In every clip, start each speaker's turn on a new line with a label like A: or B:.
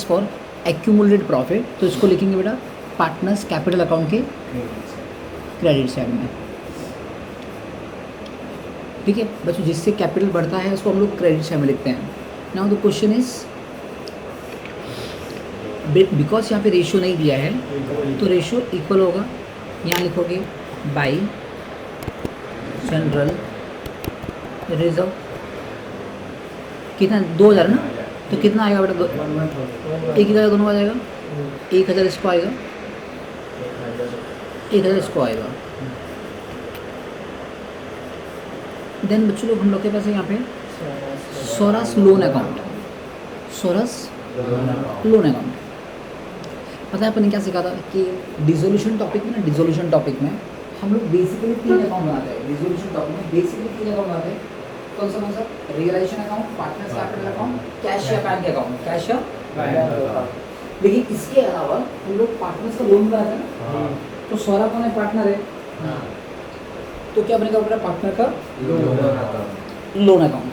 A: For accumulated profit, तो इसको लिखेंगे बेटा पार्टनर्स कैपिटल अकाउंट के क्रेडिट साइड में। ठीक है बच्चों, जिससे कैपिटल बढ़ता है उसको हम लोग क्रेडिट साइड में लिखते हैं। Now the question is, because यहाँ पे रेशियो नहीं दिया है तो रेशियो इक्वल होगा, यहाँ लिखोगे बाई जनरल रिजर्व, कितना 2000 ना, तो कितना आएगा बेटा, एक ही जगह दोनों आ जाएगा, 1000 इसको आएगा, 1000 इसको आएगा। देन बच्चों लोग हम लोग के पास है यहाँ पे Sora's loan account, Sora's loan account. पता है अपन ने क्या सीखा था कि डिसोल्यूशन टॉपिक में ना, डिसोल्यूशन टॉपिक में हम लोग बेसिकली 3 अकाउंट बनाते हैं। डिसोल्यूशन टॉपिक में बेसिकली 3 अकाउंट बनाते हैं। कौन सा realisation account, partners capital account, cash या बैंक अकाउंट, कैश या बैंक। लेकिन इसके अलावा हम लोग पार्टनर्स का लोन बनाते हैं ना, तो सोरा कौन है, पार्टनर है, तो क्या बनेगा बेटा पार्टनर का लोन अकाउंट।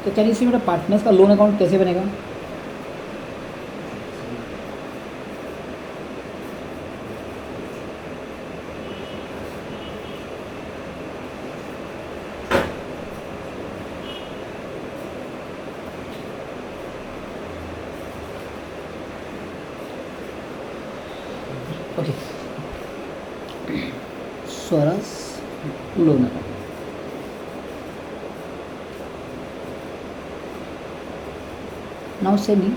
A: तो क्या इसमें बेटा पार्टनर्स का लोन अकाउंट कैसे बनेगा, okay Sora's loan account. Now सेमी,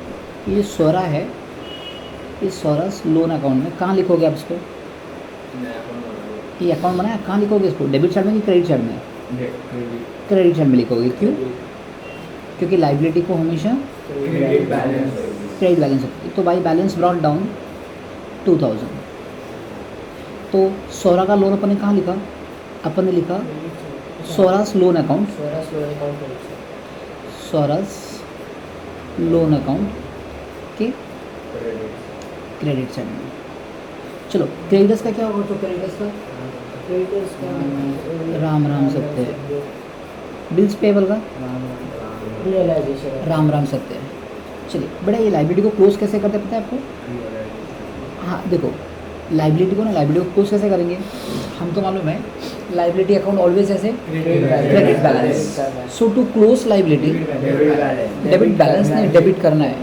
A: ये सोरा है, ये सोरस लोन अकाउंट में कहाँ लिखोगे आप इसको, ये अकाउंट बनाया कहाँ लिखोगे इसको, डेबिट साइड में कि क्रेडिट साइड में, क्रेडिट साइड में लिखोगे। क्यों, क्योंकि लाइबिलिटी को हमेशा क्रेडिट बैलेंस होती है। तो बाई बैलेंस ब्रॉट डाउन 2000, तो सोरा का लोन अपन ने कहाँ लिखा, अपन ने लिखा Sora's loan account, Sora's loan account के क्रेडिट साइड में। चलो क्रेडिटर्स का क्या होगा, तो क्रेडिटर्स का राम राम सत्य है, बिल्स पेबल का राम राम सत्य है। चलिए बेटा ये लाइबिलिटी को क्लोज कैसे करते हैं पता है आपको, हाँ देखो लाइबिलिटी को ना, लाइबिलिटी को क्लोज कैसे करेंगे, हमको मालूम है लाइबिलिटी अकाउंट ऑलवेज ऐसे credit balance, so to close liability debit balance नहीं, डेबिट करना है।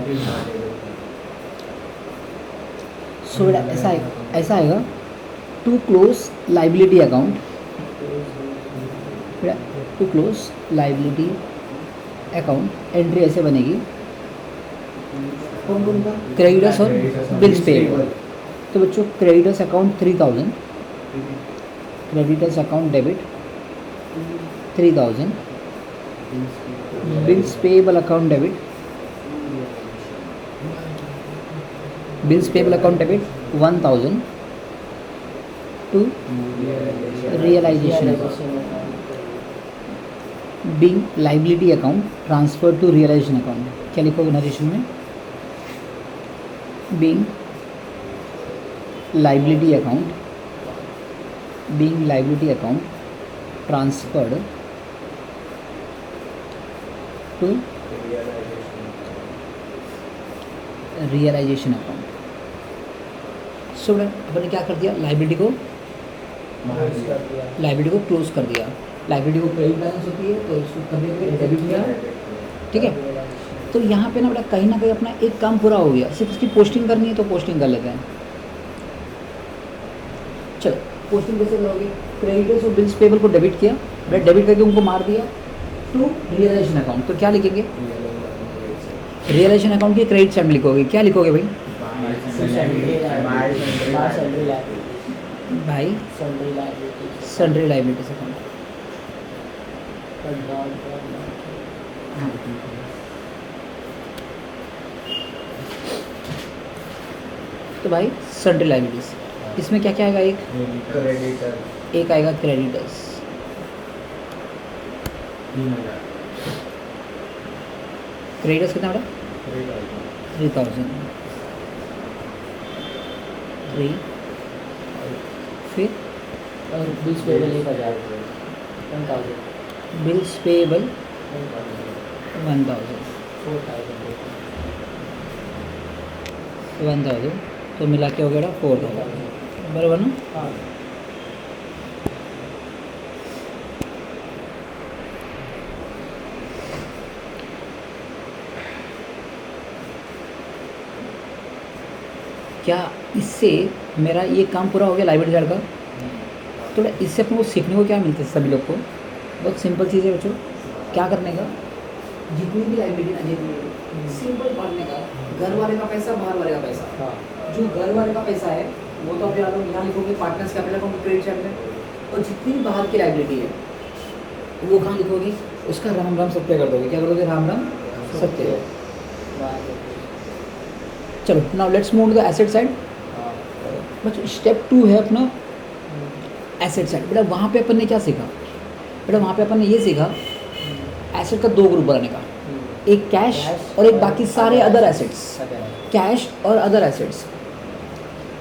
A: सो बेटा ऐसा आएगा टू क्लोज लाइबिलिटी अकाउंट, बेटा to close liability account entry ऐसे बनेगी, कौन कौन का, क्रेडिटर्स और बिल्स पेएबल। तो बच्चों creditors account 3000, creditors account debit 3000, bills payable account debit, bills payable account debit 1000 to realisation account, being liability account transfer to realisation account. क्या लिखोगे नरेशन में, being liability account, being liability account transferred to realization account। So अपन ने क्या कर दिया, liability को close कर दिया। लाइबिलिटी को क्रेडिट बैलेंस होती है तो इसको करने डेबिट किया, ठीक है। तो यहाँ पे ना बेटा कहीं ना कहीं अपना एक काम पूरा हो गया, सिर्फ इसकी पोस्टिंग करनी है तो पोस्टिंग कर लेते हैं। चलो पोस्टिंग कैसे करोगे, क्रेडिटर्स और बिल्स पेबल को डेबिट किया, डेबिट करके उनको मार दिया टू रियलाइजेशन अकाउंट। तो क्या लिखेंगे, रियलाइजेशन अकाउंट की क्रेडिट साइड में लिखोगे, क्या लिखोगे भाई, भाई सन्ड्री लाइबिलिटीज अकाउंट। तो भाई सन्ड्री लाइबिलिटीज, इसमें क्या क्या आएगा, एक आएगा क्रेडिटर्स, क्रेडिटर्स कितना बेटा 3000, 3 फिर
B: और बिल्स पेएबल 1000,
A: बिल्स पेएबल 1000,
B: 4000,
A: 1000 तो मिला के हो गया 4000 बराबर ना।
B: हाँ
A: क्या इससे मेरा ये काम पूरा हो गया लाइब्रेरी कार्ड का। थोड़ा इससे अपने को सीखने को क्या मिलता है सभी लोग को, बहुत सिंपल चीज़ है बच्चों। क्या करने का, जितनी भी लाइब्रेरी ना जितनी सिंपल पढ़ने का, घर वाले का पैसा बाहर वाले का पैसा।
B: हाँ
A: जो घर वाले का पैसा है वो तो अपने आप यहाँ लिखोगे partners capital account credit side में, और जितनी भी बाहर की लाइब्रेरी है वो कहाँ लिखोगे, उसका राम राम सत्य कर दोगे। क्या करोगे, राम राम सत्य। चलो now let's move to the asset side. बच्चों स्टेप 2 है अपना एसेट साइड। बेटा वहाँ पे अपन ने क्या सीखा, बेटा वहाँ पे अपन ने ये सीखा एसेट का 2 ग्रुप बनाने का, एक कैश और एक बाकी सारे अदर एसेट्स। कैश और अदर एसेट्स,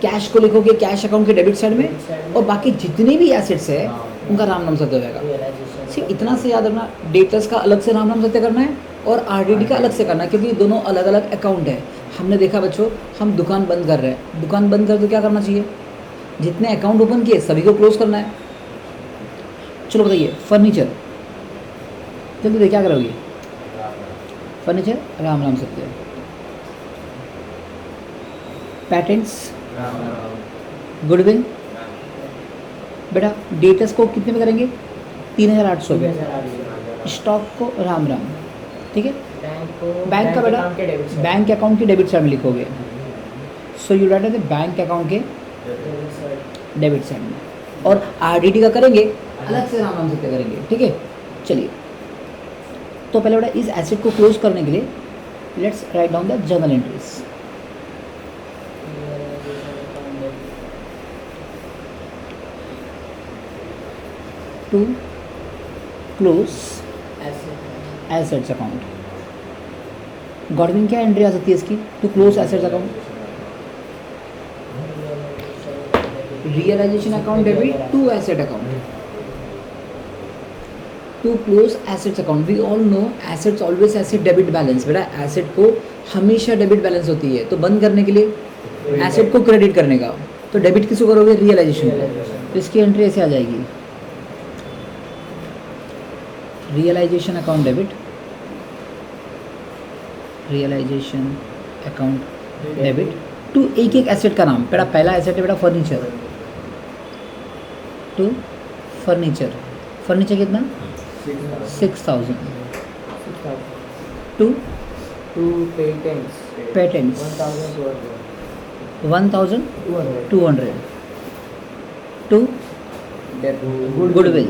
A: कैश को लिखोगे कैश अकाउंट के डेबिट साइड में, और बाकी जितने भी एसेट्स है उनका राम नाम सत्य हो जाएगा। सिर्फ इतना से याद रखना, डेटर्स का अलग से राम नाम सत्य करना है और आरडीडी का अलग से करना है, क्योंकि दोनों अलग अलग अकाउंट है। हमने देखा बच्चों, हम दुकान बंद कर रहे हैं, दुकान बंद कर तो क्या करना चाहिए, जितने अकाउंट ओपन किए सभी को क्लोज करना है। चलो बताइए, फर्नीचर जल्दी देखिए क्या करोगे, फर्नीचर राम राम सत्य। पैटेंट्स गुडविल, बेटा डेटर्स को कितने में करेंगे, 3800 में। स्टॉक को राम राम, ठीक है। बैंक का बेटा बैंक अकाउंट के डेबिट साइड में लिखोगे। So you right the bank account के डेबिट साइड में, और आरडीडी का करेंगे अलग से राम राम सत्य करेंगे, ठीक है। चलिए तो पहले बेटा इस एसेट को क्लोज करने के लिए let's write down the journal entries. To close assets account, goodwill क्या एंट्री आ सकती है इसकी, to close assets account, realisation account debit to asset account, to close assets account. We all know assets always asset debit balance. बेटा asset को हमेशा debit balance होती है, तो बंद करने के लिए एसेट को क्रेडिट करने का, तो डेबिट किसको करोगे, रियलाइजेशन को। तो इसकी एंट्री ऐसे आ जाएगी, realization account debit, realization account debit to एक एक एसेट का नाम। बेटा पहला एसेट है बेटा फर्नीचर, टू फर्नीचर, फर्नीचर कितना 6000, to patents 1200, to goodwill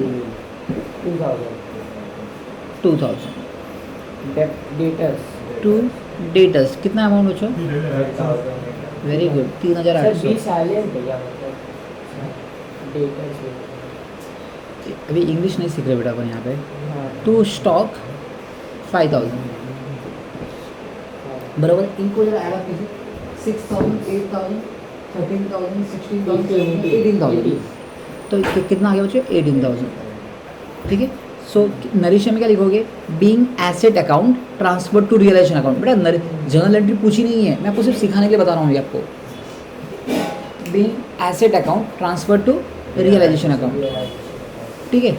A: 2000, to debtors कितना अमाउंट बच्चों, वेरी गुड 3800। अभी इंग्लिश नहीं सीख रहे बेटा अपन यहाँ पे। टू स्टॉक 5000 बराबर, इनको जरा ऐड कीजिए 6000, 8000, 13000, 16000, 18000, तो कितना आ गया बच्चों 18000, ठीक है। सो नरेशन में क्या लिखोगे, being asset account transfer to realisation account. बेटा जर्नल एंट्री पूछी नहीं है, मैं आपको सिर्फ सिखाने के लिए बता रहा हूँ ये आपको। Being asset account transfer to realisation account, ठीक है।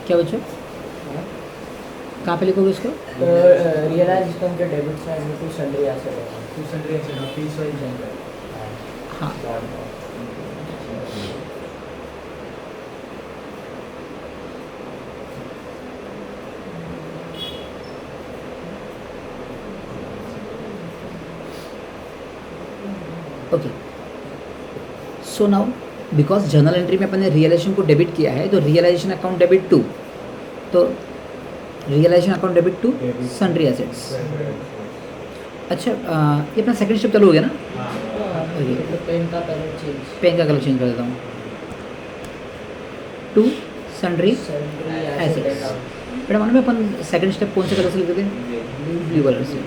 A: क्या बच्चों कहाँ पे लिखोगे इसको,
B: रियलाइजेशन के डेबिट साइड में टू सन्ड्री एसेट,
A: हाँ okay. So now because journal entry में अपन ने रियलाइजेशन को डेबिट किया है, तो रियलाइजेशन अकाउंट डेबिट टू, तो realisation account debit to sundry assets. अच्छा ये अपना सेकंड स्टेप चालू हो गया ना।
B: पेन का
A: कलर चेंज कर देता हूँ, टू सन्ड्री एसेट्स। बेटा मालूम है अपन सेकंड स्टेप कौन से कलर से लिखते थे, ब्लू कलर से।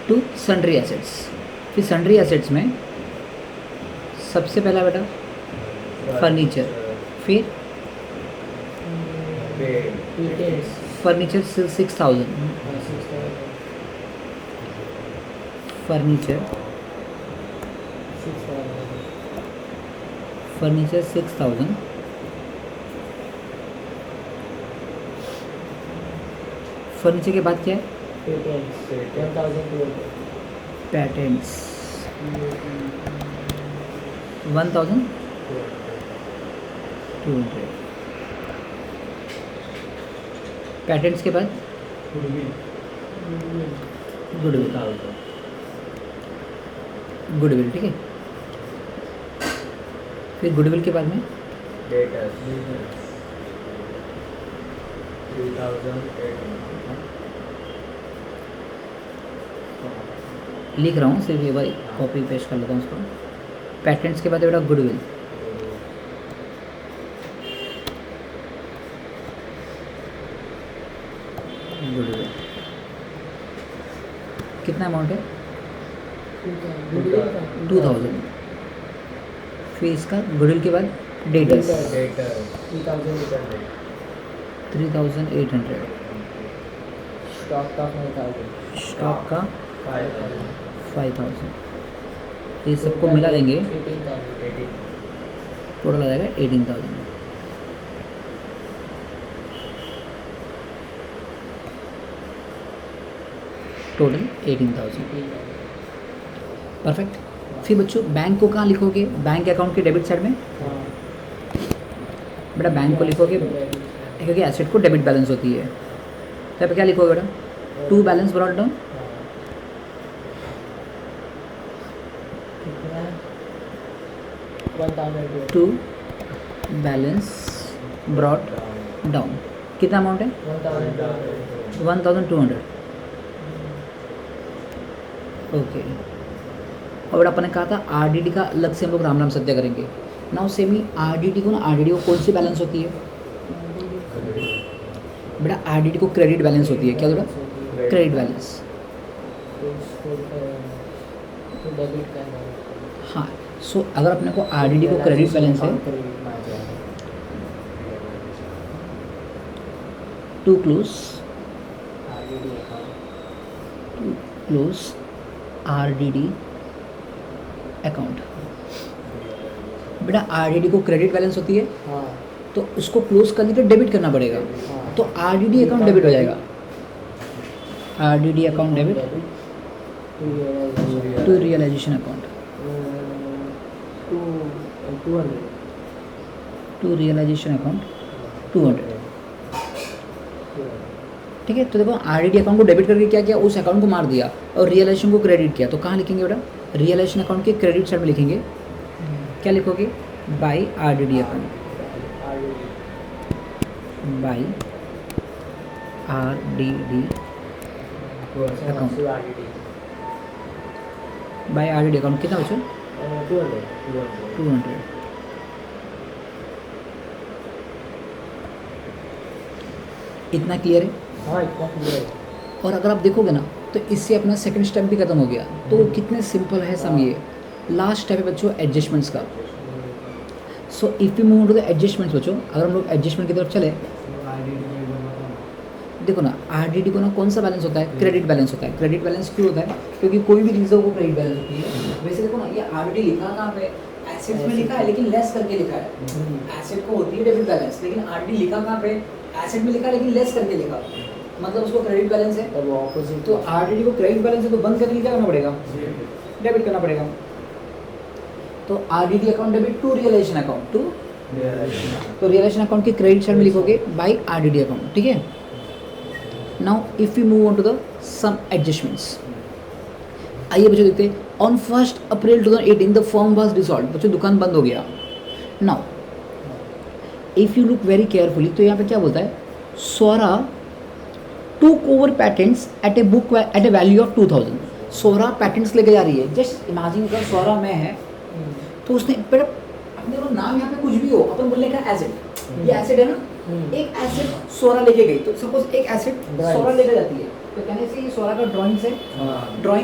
A: टू सन्ड्री एसेट्स, फिर सन्ड्री एसेट्स में सबसे पहला बेटा फर्नीचर, फिर
B: Patents.
A: फर्नीचर 6,000, फर्नीचर 6,000, फर्नीचर के बाद क्या है?
B: Patents. 1,200.
A: पैटेंट्स 1,200, पैटेंट्स के बाद गुडविल, गुडविल, ठीक है। फिर गुडविल के बाद में
B: Debtors. 3,800.
A: लिख रहा हूँ सिर्फ, ये भाई कॉपी पेस्ट कर लेता हूँ उसको। पैटेंट्स के बाद बेटा गुडविल, गुडविल कितना अमाउंट है? 2,000। फिर इसका गुडविल के बाद डेटर्स 3,800,
B: Stock का 5,000.
A: स्टॉक का
B: 5,000.
A: 5,000, ये सबको मिला देंगे
B: 18,000.
A: टोटल आ जाएगा 18,000। Total 18,000, perfect. फिर बच्चों बैंक को कहाँ लिखोगे? बैंक अकाउंट के डेबिट साइड में बेटा बैंक को लिखोगे, क्योंकि एसेट को डेबिट बैलेंस होती है, तो यहाँ पे क्या लिखोगे बेटा? टू बैलेंस ब्रॉट डाउन,
B: कितना? 1,200.
A: टू बैलेंस ब्रॉट डाउन, कितना अमाउंट है?
B: 1,200.
A: 1,200, ओके। और बेटा अपन ने कहा था आरडीडी का अलग से हम लोग राम राम सत्या करेंगे। नाउ सेम ही आरडीडी को ना, आरडीडी को कौन सी बैलेंस होती है बेटा? आरडीडी को क्रेडिट बैलेंस होती है। क्या बेटा? क्रेडिट बैलेंस,
B: डेबिट करना.
A: हाँ। सो अगर अपने को आरडीडी को क्रेडिट बैलेंस है, टू क्लोज आरडीडी अकाउंट, बेटा आरडीडी को क्रेडिट बैलेंस होती है,
B: हाँ.
A: तो उसको क्लोज करने के डेबिट करना पड़ेगा, तो आरडीडी अकाउंट डेबिट हो जाएगा। RDD account debit to realisation account,
B: 200.
A: To realisation account 200, ठीक है। तो देखो आरडीडी अकाउंट को डेबिट करके क्या किया? उस अकाउंट को मार दिया और रियलाइजेशन को क्रेडिट किया। तो कहाँ लिखेंगे बेटा? रियलाइजेशन अकाउंट के क्रेडिट साइड में लिखेंगे। क्या लिखोगे? By RDD account, by RDD account, by RDD account कितना बच्चों? 200। इतना क्लियर है?
B: हाँ, इतना क्लियर है.
A: और अगर आप देखोगे ना तो इससे अपना सेकंड स्टेप भी खत्म हो गया। तो कितने सिंपल है सम ये। लास्ट स्टेप है बच्चों एडजस्टमेंट्स का। So if we move to the adjustments बच्चों, अगर हम लोग एडजस्टमेंट की तरफ चले, देखो ना आरडीडी को ना कौन सा बैलेंस होता है? क्रेडिट बैलेंस होता है। क्रेडिट बैलेंस क्यों होता है? क्योंकि कोई भी चीज़ों को क्रेडिट बैलेंस होती है। वैसे देखो ना ये आरडीडी लिखा कहाँ पे? एसेट्स में लिखा है, लेकिन लेस करके लिखा है। एसेट को होती है डेबिट बैलेंस, लेकिन आरडीडी लिखा कहाँ पे? एसेट में लिखा है, लेकिन लेस करके लिखा, मतलब उसको क्रेडिट बैलेंस है।
B: तब ऑपोजिट.
A: तो आरडीडी को क्रेडिट बैलेंस है तो बंद करने के लिए क्या करना पड़ेगा? डेबिट करना पड़ेगा। तो RDD account debit to realisation account, to तो रियलाइजेशन अकाउंट के क्रेडिट साइड में लिखोगे बाय आरडीडी अकाउंट, ठीक है। Now if you move on to the some adjustments, आइए बच्चों देखते हैं। On 1 April 2018 the firm was dissolve, बच्चों दुकान बंद हो गया। Now if you look very carefully तो यहाँ पे क्या बोलता है? Swara took over patents at a book at a value of 2,000। Swara patents लेके जा रही है। जस्ट इमेजिन कर स्वरा में है तो उसने अपने को नाम यहाँ पे कुछ भी हो, अपन बोलने का एसेट, ये एसेट है ना, एक एसेट स्वरा लेके गई। तो सपोज एक एसेट स्वरा लेके जाती है, तो कहने से ये स्वरा का ड्राइंग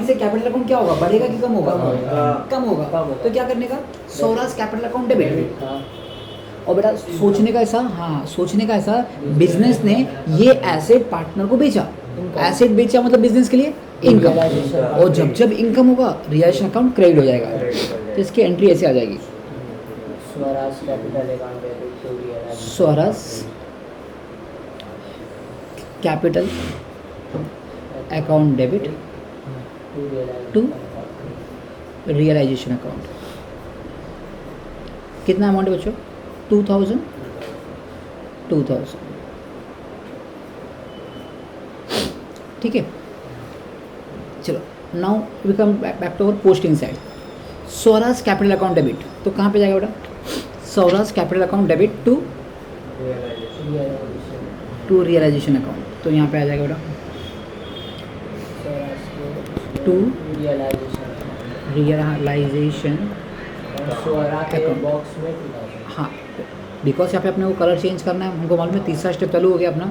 A: से कैपिटल अकाउंट क्या होगा? बढ़ेगा कि कम होगा? कम होगा। तो क्या करने का? Swaraj capital account debit. और बेटा सोचने का ऐसा, हाँ सोचने का ऐसा, बिजनेस ने ये एसेट पार्टनर को बेचा, एसेट बेचा मतलब बिजनेस के लिए इनकम, और जब जब इनकम होगा रियलाइजेशन अकाउंट क्रेडिट हो जाएगा, तो इसकी एंट्री ऐसे आ जाएगी,
B: Swaraj capital account debit to realisation,
A: Swaraj capital account debit to realisation account. कितना अमाउंट है बच्चों? 2000 ठीक है। चलो now we come back to our posting side. Swaraj capital account debit, तो कहाँ पे जाएगा बेटा? Swaraj capital account debit to realisation account, तो यहाँ पे आ जाएगा बेटा टू रियलाइजेशन
B: बॉक्स में 2000।
A: हाँ, बिकॉज यहाँ पे अपने को कलर चेंज करना है, हमको मालूम है तीसरा स्टेप चालू हो गया अपना।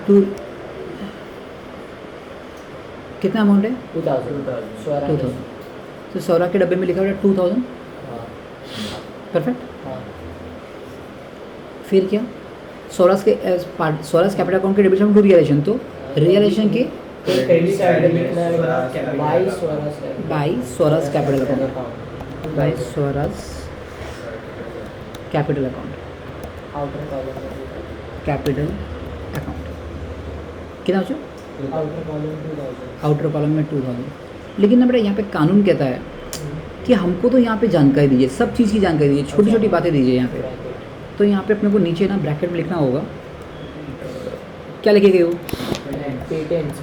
A: टू कितना अमाउंट है? 2000। तो सौरा के डब्बे में लिखा हुआ है 2000, परफेक्ट। फिर क्या? स्वराज के स्वराज कैपिटल अकाउंट के डेबिट टू रियलाइजेशन, तो रियलाइजेशन के by Swaraj capital account, by Swaraj capital account, capital account कितना बच्चों? आउटर कॉलम में 2000। लेकिन ना बेटा यहाँ पे कानून कहता है कि हमको तो यहाँ पे जानकारी दीजिए, सब चीज़ की जानकारी दीजिए, छोटी छोटी बातें दीजिए यहाँ पे। तो यहाँ पे अपने को नीचे ना ब्रैकेट में लिखना होगा, क्या लिखे गए हो? पेटेंट्स।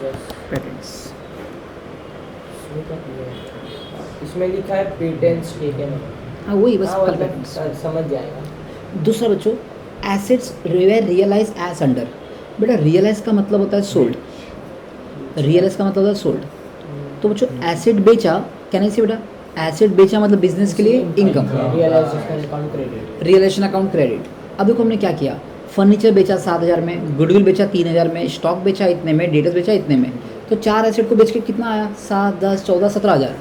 B: इसमें लिखा है पेटेंट्स टेकन।
A: हाँ वही बस
B: हाँ,
A: पेटेंट्स
B: समझ जाएगा।
A: दूसरा बच्चों, एसेट्स रियलाइज एज अंडर। बेटा रियलाइज का मतलब होता है सोल्ड, रियलाइज का मतलब होता है सोल्ड। तो बच्चों एसेट बेचा, क्या नहीं से बेटा? एसेट बेचा मतलब बिजनेस के लिए इनकम, रियलाइजेशन अकाउंट क्रेडिट। अब देखो हमने क्या किया, फर्नीचर बेचा 7000 में, गुडविल बेचा 3000 में, स्टॉक बेचा इतने में, डेटर्स बेचा इतने में, तो 4 एसेट को बेच के कितना आया? 7, 10, 14, 17,000।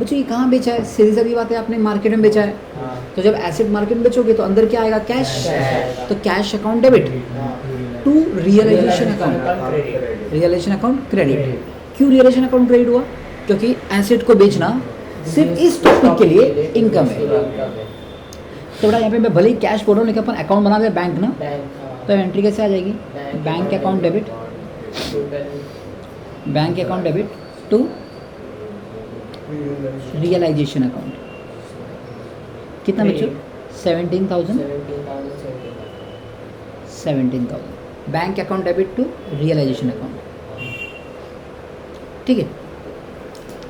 A: बच्चों ये कहाँ बेचा है? सीधी सीधी बात है, आपने मार्केट में बेचा है। तो जब एसेट मार्केट में बेचोगे तो अंदर क्या आएगा? कैश। तो cash account debit to realisation account, realisation account credit. क्यों रियलाइजेशन अकाउंट क्रेडिट हुआ? क्योंकि एसेट को बेचना सिर्फ इस टॉपिक के लिए इनकम है। तो बेटा यहाँ पे मैं भले ही कैश बोल रहा हूँ, लेकिन अपन अकाउंट बना दे बैंक ना, तो एंट्री कैसे आ जाएगी? Bank account debit, bank account debit to realisation account. कितना बच्चों? 17,000। Bank account debit to realisation account, ठीक है।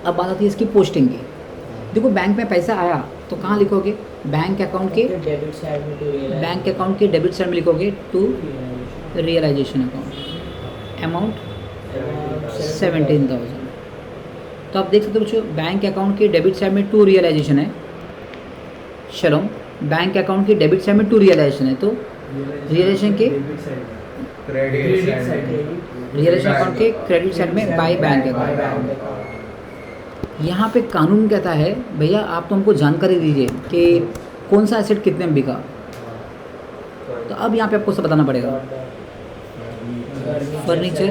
A: अब बात आती है इसकी पोस्टिंग की। देखो बैंक में पैसा आया तो कहाँ लिखोगे? बैंक अकाउंट के डेबिट साइड में, बैंक अकाउंट के डेबिट साइड में लिखोगे टू रियलाइजेशन अकाउंट, अमाउंट 17,000। तो आप देख सकते हो बच्चों, बैंक अकाउंट के डेबिट साइड में टू रियलाइजेशन है। चलो बैंक अकाउंट के डेबिट साइड में टू रियलाइजेशन है, तो रियलाइजेशन के रियलाइजेशन अकाउंट के क्रेडिट साइड में बाय बैंक अकाउंट। यहाँ पे कानून कहता है भैया आप तो हमको जानकारी दीजिए कि कौन सा एसेट कितने में बिका। तो अब यहाँ पे आपको सब बताना पड़ेगा। फर्नीचर,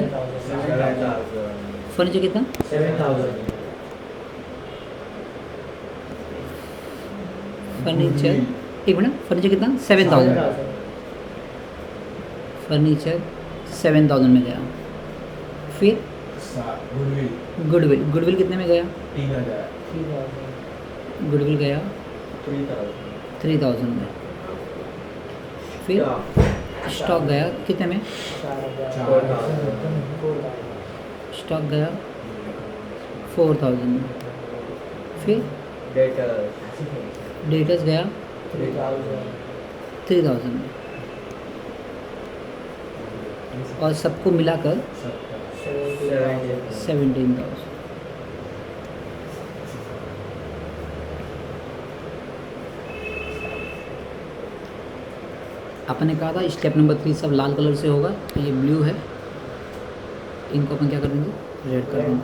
A: फर्नीचर कितना?
B: 7,000।
A: फर्नीचर, एक मिनट, फर्नीचर कितना? 7,000। फर्नीचर 7,000 में गया। फिर गुडविल, गुडविल कितने में गया?
B: 3,000।
A: गुडविल गया 3,000 में। फिर स्टॉक गया कितने में?
B: 4,000।
A: स्टॉक गया 4,000 में। फिर डेटर्स गया 3,000 में, और सबको मिलाकर 17,000। अपन ने कहा था स्टेप नंबर 3 सब लाल कलर से होगा, तो ये ब्लू है, इनको अपन क्या कर देंगे? रेड कर देंगे।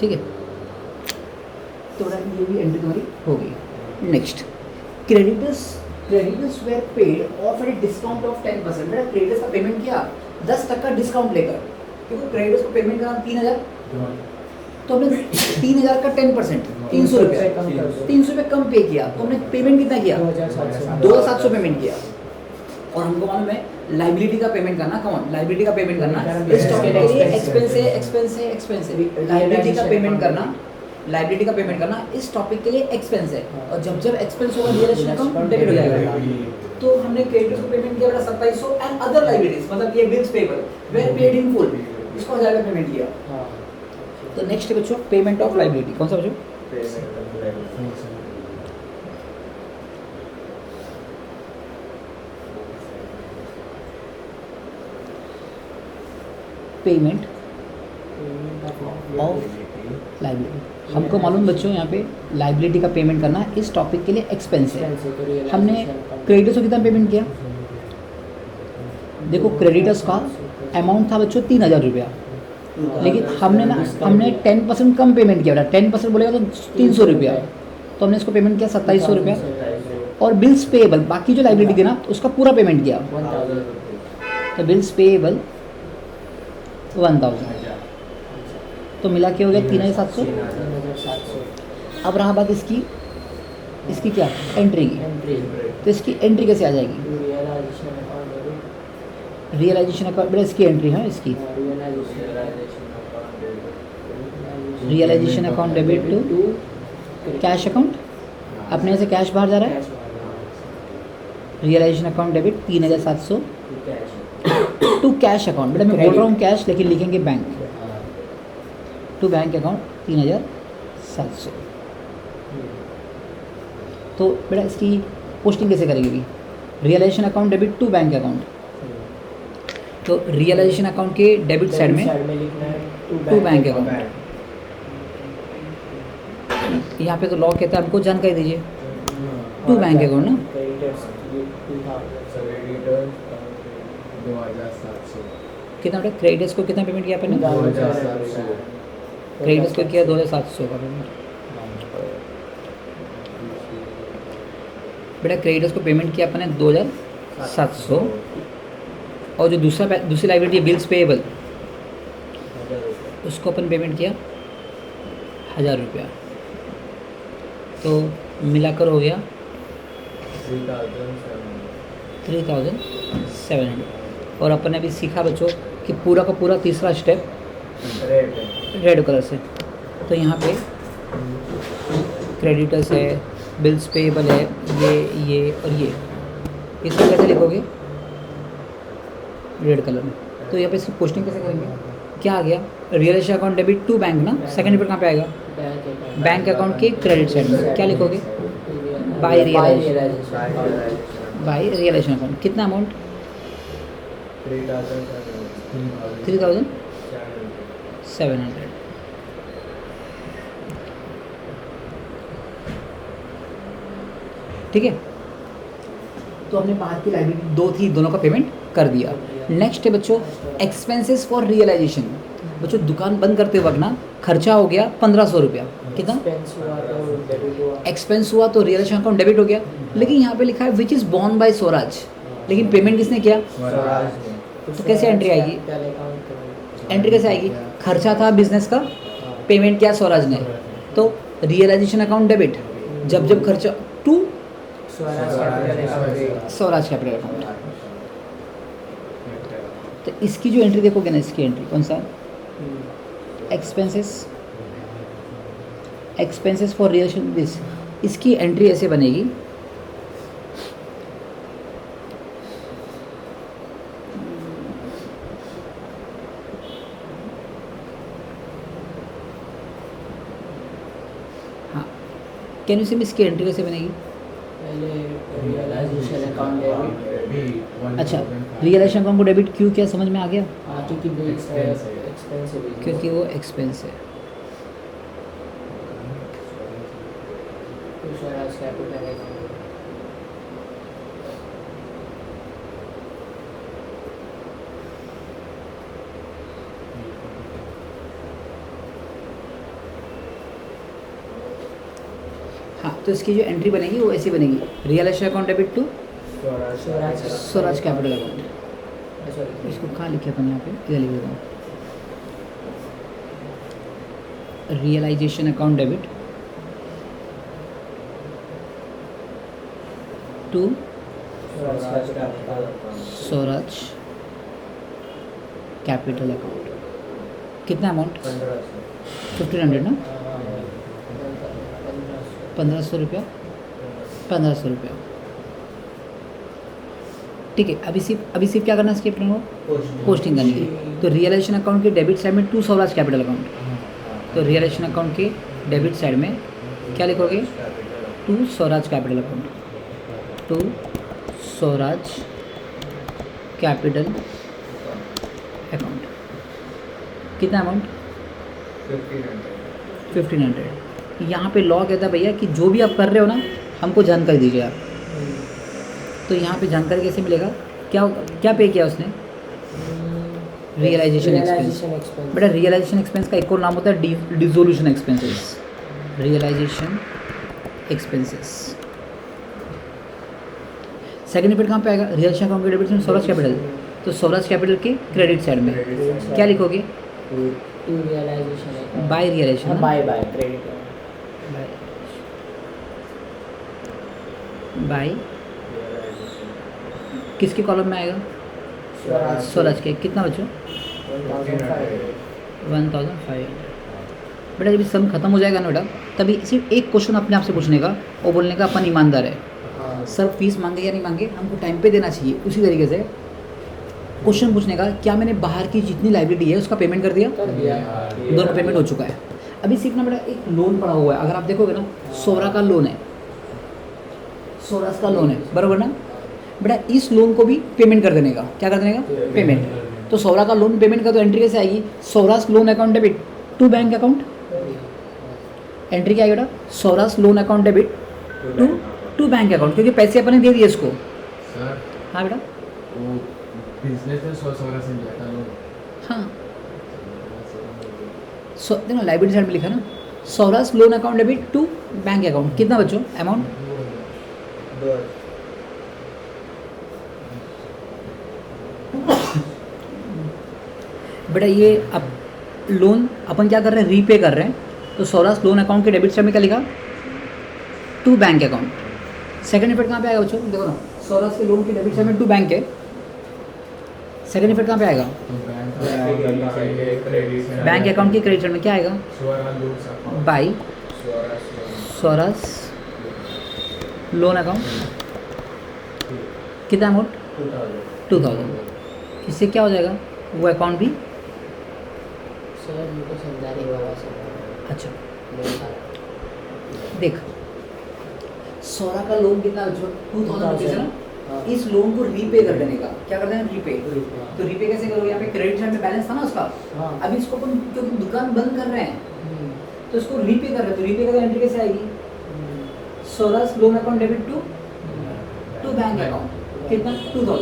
A: ठीक है, तो बेटा ये भी एंट्री तुम्हारी हो गई। Next, creditors were paid of a discount of 10%। बेटा क्रेडिटर्स का पेमेंट किया 10% डिस्काउंट लेकर, क्योंकि क्रेडिटर्स को पेमेंट करना 3000, तो हमने 3000 का 10% 300 रुपये 300 रुपये कम पे किया, तो हमने पेमेंट कितना किया 2700 पेमेंट किया। और हमको मालूम है लाइबिलिटी का पेमेंट करना, कौन लाइबिलिटी का पेमेंट करना, इस टॉपिक के लिए एक्सपेंस है। लाइबिलिटी का पेमेंट करना इस टॉपिक के लिए एक्सपेंस है, और जब एक्सपेंस होगा रियलाइजेशन अकाउंट डेबिट हो जाएगा। तो हमने क्रेडिटर्स को पेमेंट किया बेटा 2700 एंड अदर लाइबिलिटीज, मतलब ये bills payable were paid in full, इसको 1000 का पेमेंट किया। तो नेक्स्ट है बच्चों पेमेंट ऑफ लाइबिलिटी, कौन सा बच्चों, पेमेंट ऑफ लाइबिलिटी। हमको मालूम बच्चों यहाँ पे लाइबिलिटी का पेमेंट करना इस टॉपिक के लिए एक्सपेंस है। हमने क्रेडिटर्स को कितना पेमेंट किया, देखो क्रेडिटर्स का अमाउंट था बच्चों 3000 रुपया, लेकिन हमने 10% कम पेमेंट किया बेटा, 10% बोलेगा तो 300 रुपया, तो हमने इसको पेमेंट किया 2700 रुपया। और बिल्स पेएबल, बाकी जो लाइबिलिटी थी ना उसका पूरा पेमेंट किया, तो बिल्स पेएबल 1000, तो मिला के हो गया 3700। अब रहा बात इसकी क्या एंट्री की, तो इसकी एंट्री कैसे आ जाएगी, रियलाइजेशन अकाउंट बेटा इसकी एंट्री है, इसकी realisation account debit to cash account, अपने से कैश बाहर जा रहा है, realisation account debit 3700 to cash account, बेटा मैं बोल रहा हूँ कैश लेकिन लिखेंगे बैंक, टू बैंक अकाउंट 3700। तो बेटा इसकी पोस्टिंग कैसे करेगी, realisation account debit to bank account, तो रियलाइजेशन अकाउंट के डेबिट साइड में टू बैंक अकाउंट, यहाँ पे तो लॉ कहता है हमको जानकारी दीजिए, टू बैंक अकाउंट ना, कितना बेटा क्रेडिटर्स को कितना पेमेंट किया आपने, क्रेडिटर्स को किया 2700 का पेमेंट। बेटा क्रेडिटर्स को पेमेंट किया अपने 2700, और जो दूसरी लाइबिलिटी है बिल्स पेएबल, उसको अपन पेमेंट किया 1000 रुपया, तो मिलाकर हो गया 3700। और अपन ने अभी सीखा बच्चों कि पूरा का पूरा तीसरा स्टेप रेड कलर से, तो यहाँ पे क्रेडिटर्स है, बिल्स पेएबल है, ये और ये, इसको कैसे लिखोगे रेड कलर में। तो यहाँ पे इसकी पोस्टिंग कैसे करेंगे, क्या आ गया realisation account debit to bank ना, सेकंड डेबिट कहाँ पे आएगा, बैंक अकाउंट के क्रेडिट साइड में, क्या लिखोगे बाय रियलाइजेशन अकाउंट, कितना अमाउंट 3700। ठीक है, तो हमने बाहर की लाइबिलिटी दो थी, दोनों का पेमेंट कर दिया। नेक्स्ट है बच्चों एक्सपेंसेस फॉर रियलाइजेशन। बच्चों दुकान बंद करते वक्त ना खर्चा हो गया 1500 रुपया, कितना एक्सपेंस हुआ, तो रियलाइजेशन अकाउंट डेबिट हो गया, लेकिन यहाँ पे लिखा है which is borne by Swaraj, लेकिन पेमेंट किसने किया, तो कैसे एंट्री आएगी, एंट्री कैसे आएगी, खर्चा था बिजनेस का, पेमेंट किया स्वराज ने, तो रियलाइजेशन अकाउंट डेबिट, जब खर्चा टू स्वराज कैपिटल अकाउंट। तो इसकी जो एंट्री देखोगे ना, इसकी एंट्री कौन सा, एक्सपेंसेस फॉर रियलाइजेशन दिस, इसकी एंट्री ऐसे बनेगी, हाँ कैन यू से इसकी एंट्री कैसे बनेगी,
B: रियलाइजेशन अकाउंट डेबिट,
A: अच्छा रियलाइजेशन अकाउंट को डेबिट क्यों किया, समझ में आ गया,
B: क्योंकि बिल्स एक्सपेंस है,
A: क्योंकि वो एक्सपेंस है।
B: स्वराज कैपिटल अकाउंट,
A: हाँ, तो इसकी जो एंट्री बनेगी वो ऐसी बनेगी, realisation account debit to Swaraj capital account. इसको कहाँ लिखे अपन यहाँ पे, इधर लिख देता हूँ, realisation account debit to Swaraj capital account. कितना अमाउंट, 1500 ना, 1500 रुपया, 1500 रुपया। ठीक है, अभी सिर्फ क्या करना है इसके अपने को, पोस्टिंग करनी है। तो रियलाइजेशन अकाउंट के डेबिट साइड में टू स्वराज कैपिटल अकाउंट, तो रियलाइजेशन अकाउंट के डेबिट साइड में क्या लिखोगे, to Swaraj capital account, to Swaraj capital account. कितना अमाउंट, 1500। यहाँ पे लॉ कहता है भैया कि जो भी आप कर रहे हो ना, हमको जानकारी दीजिए आप। तो यहाँ पे जानकारी कैसे मिलेगा, क्या क्या पे किया उसने, रियलाइजेशन एक्सपेंस। बेटा रियलाइजेशन एक्सपेंस का एक और नाम होता है dissolution expenses, realisation expenses. Second effect कहाँ पे आएगा, रियलाइजेशन अकाउंट के डेबिट में स्वराज कैपिटल, तो स्वराज कैपिटल के क्रेडिट साइड में क्या लिखोगे, by realisation,
B: by credit,
A: by किसके कॉलम में आएगा, स्वराज के। कितना बच्चों, 1500। बेटा जब सम खत्म हो जाएगा ना बेटा, तभी सिर्फ एक क्वेश्चन अपने आप से पूछने का और बोलने का अपन ईमानदार है, सर फीस मांगे या नहीं मांगे, हमको टाइम पे देना चाहिए। उसी तरीके से क्वेश्चन पूछने का, क्या मैंने बाहर की जितनी लाइब्रेरी है उसका पेमेंट कर दिया, दोनों पेमेंट हो चुका है। अभी सिर्फ ना बेटा एक लोन पड़ा हुआ है, अगर आप देखोगे ना, सोरा का लोन है, स्वराज का लोन है, बराबर ना बेटा। इस लोन को भी पेमेंट कर देने का, क्या कर देने का, पेमेंट। तो सोरा का लोन पेमेंट का तो एंट्री कैसे आएगी, Swaraj loan account debit to bank account. Entry क्या आएगी बेटा, Swaraj loan account debit to bank account, क्योंकि पैसे अपने दे दिए इसको।
C: सर
A: हाँ बेटा,
C: वो बिजनेस में 100 से जाता है।
A: हाँ देखो लाइब्रेरी साइड में लिखा ना, Swaraj loan account debit to bank account. कितना बच्चों अमाउंट, बेटा ये अब लोन अपन क्या कर रहे हैं, रीपे कर रहे हैं। तो स्वराज लोन अकाउंट के डेबिट साइड में क्या लिखा, to bank account. Second effect कहाँ पे आएगा बच्चों, देखो ना, स्वराज के लोन के डेबिट साइड में टू बैंक है। सेकंड इफेक्ट कहाँ पे आएगा, बैंक अकाउंट के क्रेडिट साइड में क्या आएगा, बाई स्वराज लोन अकाउंट। कितना अमाउंट, 2000। इससे क्या हो जाएगा, वो अकाउंट भी, अच्छा देख, सोरा का लोन कितना, 2000 रुपीज़ है ना, इस लोन को रीपे कर देने का, क्या कर देना, रीपे। तो रीपे कैसे करोगे, यहाँ पे क्रेडिट साइड में बैलेंस था ना उसका, अभी इसको अपन क्योंकि दुकान बंद कर रहे हैं तो इसको रीपे कर रहे हैं, तो रीपे का एंट्री कैसे आएगी, Soraj loan account debit to bank account. कितना, 2000।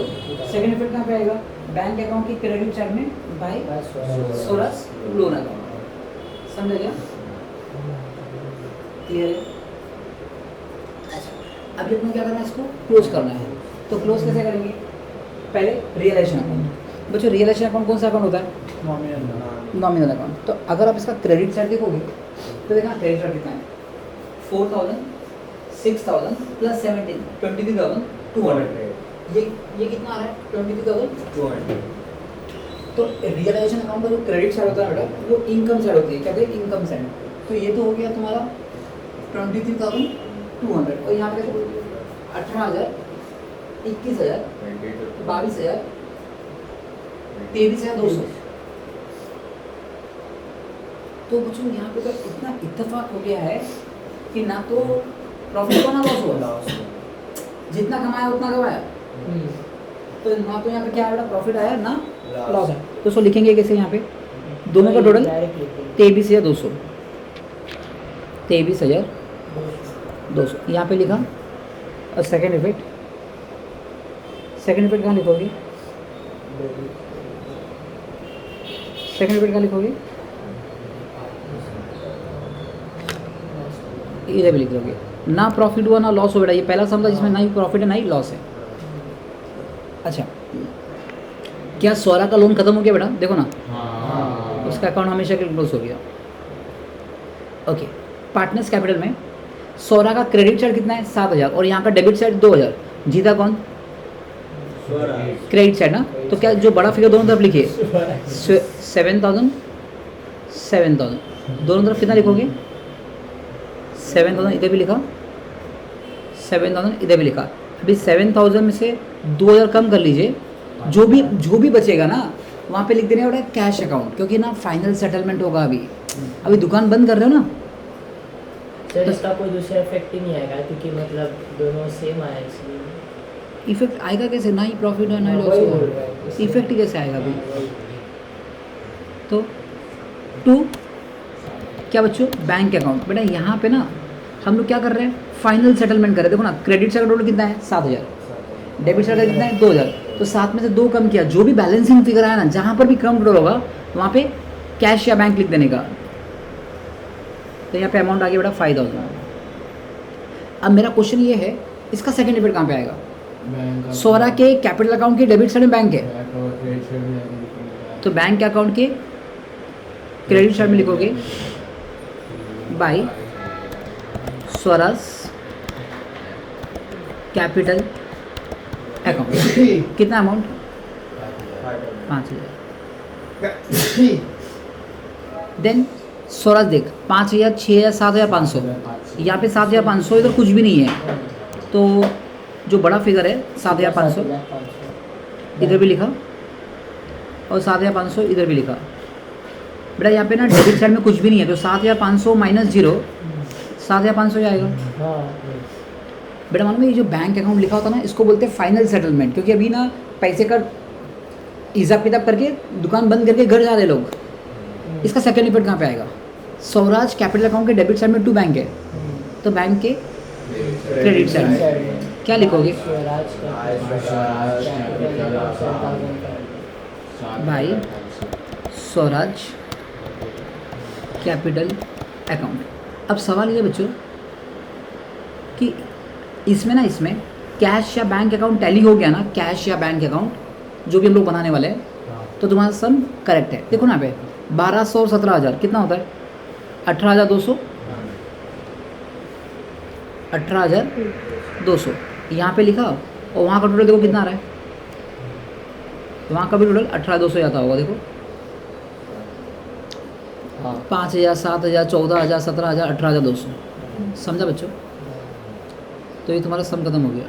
A: सेकंड इफेक्ट कहाँ पे आएगा, बैंक अकाउंट की क्रेडिट साइड में बाय सोराज लोन अकाउंट। समझ गया, क्लियर है। अच्छा अभी अपने क्या करना है, इसको क्लोज करना है। तो क्लोज कैसे करेंगे, पहले रियलाइजेशन अकाउंट। बच्चों रियलाइजेशन अकाउंट कौन सा अकाउंट होता है, नॉमिनल अकाउंट। तो अगर आप इसका क्रेडिट साइड देखोगे तो देखना क्रेडिट साइड कितना है, 4000, 6000 प्लस 17, 23,200। ये कितना आ रहा है, 23,200। तो रियलाइजेशन अकाउंट का जो क्रेडिट साइड होता है बेटा, वो इनकम साइड होती है, क्या कहते हैं, इनकम साइड। तो ये तो हो गया तुम्हारा 23,200, और यहाँ पे 18,000, 21,000, 22,000, 23,200। तो बच्चों यहाँ पे तो इतना इत्तेफाक हो गया है कि ना तो प्रॉफिट हो ना लॉस हो, जितना कमाया उतना गवाया। तो ना तो यहाँ पे क्या आया, प्रॉफिट आया ना लॉस है। तो उसको लिखेंगे कैसे, यहाँ पे दोनों का टोटल 23,200, 23,200 यहाँ पे लिखा। और सेकंड इफेक्ट कहाँ लिखोगे, सेकंड इफेक्ट कहाँ लिखोगे, इधर भी लिख दोगे ना प्रॉफिट हुआ ना लॉस हो बेटा, ये पहला सम था जिसमें ना ही प्रॉफिट है ना ही लॉस है। अच्छा, क्या सौरा का लोन खत्म हो गया बेटा? देखो ना,
C: हाँ
A: उसका अकाउंट हमेशा के लिए क्लोज हो गया। ओके, पार्टनर्स कैपिटल में सौरा का क्रेडिट साइड कितना है? 7,000 और यहाँ का डेबिट साइड 2,000। जीता कौन? क्रेडिट साइड ना। तो क्या जो बड़ा फिगर दोनों तरफ लिखिए 7,000 दोनों तरफ कितना लिखोगे? 7,000 इधर भी लिखा, 7,000 इधर भी लिखा। अभी 7,000 में से 2,000 कम कर लीजिए, जो भी बचेगा ना वहाँ पे लिख देने वाला कैश अकाउंट, क्योंकि ना फाइनल सेटलमेंट होगा। अभी दुकान बंद कर रहे हो ना,
B: सर इसका कोई दूसरा इफेक्ट ही नहीं आएगा क्योंकि मतलब दोनों सेम आया इसलिए।
A: इफेक्ट आएगा कैसे? ना ही प्रॉफिट है ना ही लॉस
B: वही बोल
A: है,
B: रहा है, इसलिए।
A: इफेक्ट कैसे आएगा अभी? तो 2 क्या बच्चों? Bank account. बेटा यहाँ पे ना हम लोग क्या कर रहे हैं? फाइनल सेटलमेंट कर रहे हैं। देखो ना, क्रेडिट साइड का टोटल कितना है? 7,000। डेबिट साइड का कितना है? 2,000। तो 7 में से 2 कम किया, जो भी बैलेंसिंग फिगर आया ना, जहाँ पर भी कम टोटल होगा वहाँ पे कैश या बैंक लिख देने का। तो यहाँ पे अमाउंट आ गया बेटा 5,000। अब मेरा क्वेश्चन ये है, इसका सेकंड इफेक्ट कहाँ पे आएगा?
C: बैंक
A: सौरा के कैपिटल अकाउंट के डेबिट साइड में बैंक है,
C: क्रेडिट साइड में आएगा।
A: तो बैंक के अकाउंट के क्रेडिट साइड में लिखोगे बाय स्वराज कैपिटल अकाउंट। कितना अमाउंट? 5,000। देन स्वराज देख 5,000, 6,000, 7,500। यहाँ पे 7,500, इधर कुछ भी नहीं है, तो जो बड़ा फिगर है 7,500 इधर भी लिखा और 7,500 इधर भी लिखा। बेटा यहाँ पे ना डेबिट साइड में कुछ भी नहीं है, तो 7,500 माइनस 0 7,500 ही आएगा। बेटा मालूम है ये जो बैंक अकाउंट लिखा होता है ना, इसको बोलते हैं फाइनल सेटलमेंट, क्योंकि अभी ना पैसे का हिसाब किताब करके दुकान बंद करके घर जा रहे लोग। इसका सेकंड इफेक्ट कहाँ पे आएगा? स्वराज कैपिटल अकाउंट के डेबिट साइड में 2 बैंक है, तो बैंक के क्रेडिट साइड में क्या लिखोगे? भाई स्वराज कैपिटल अकाउंट। अब सवाल ये बच्चों कि इसमें कैश या बैंक अकाउंट टैली हो गया ना, कैश या बैंक अकाउंट जो भी हम लोग बनाने वाले हैं, तो तुम्हारा सम करेक्ट है। देखो ना पे 1,200 और 17,000 कितना होता है? 18,200। 18,200 यहाँ पे लिखा, और वहाँ का टोटल देखो कितना आ रहा है? वहाँ का भी टोटल 18,200 आता होगा। देखो 5,000, 7,000, 14,000, 17,000, 18,200। समझा बच्चों? तो ये तुम्हारा सम खत्म हो गया।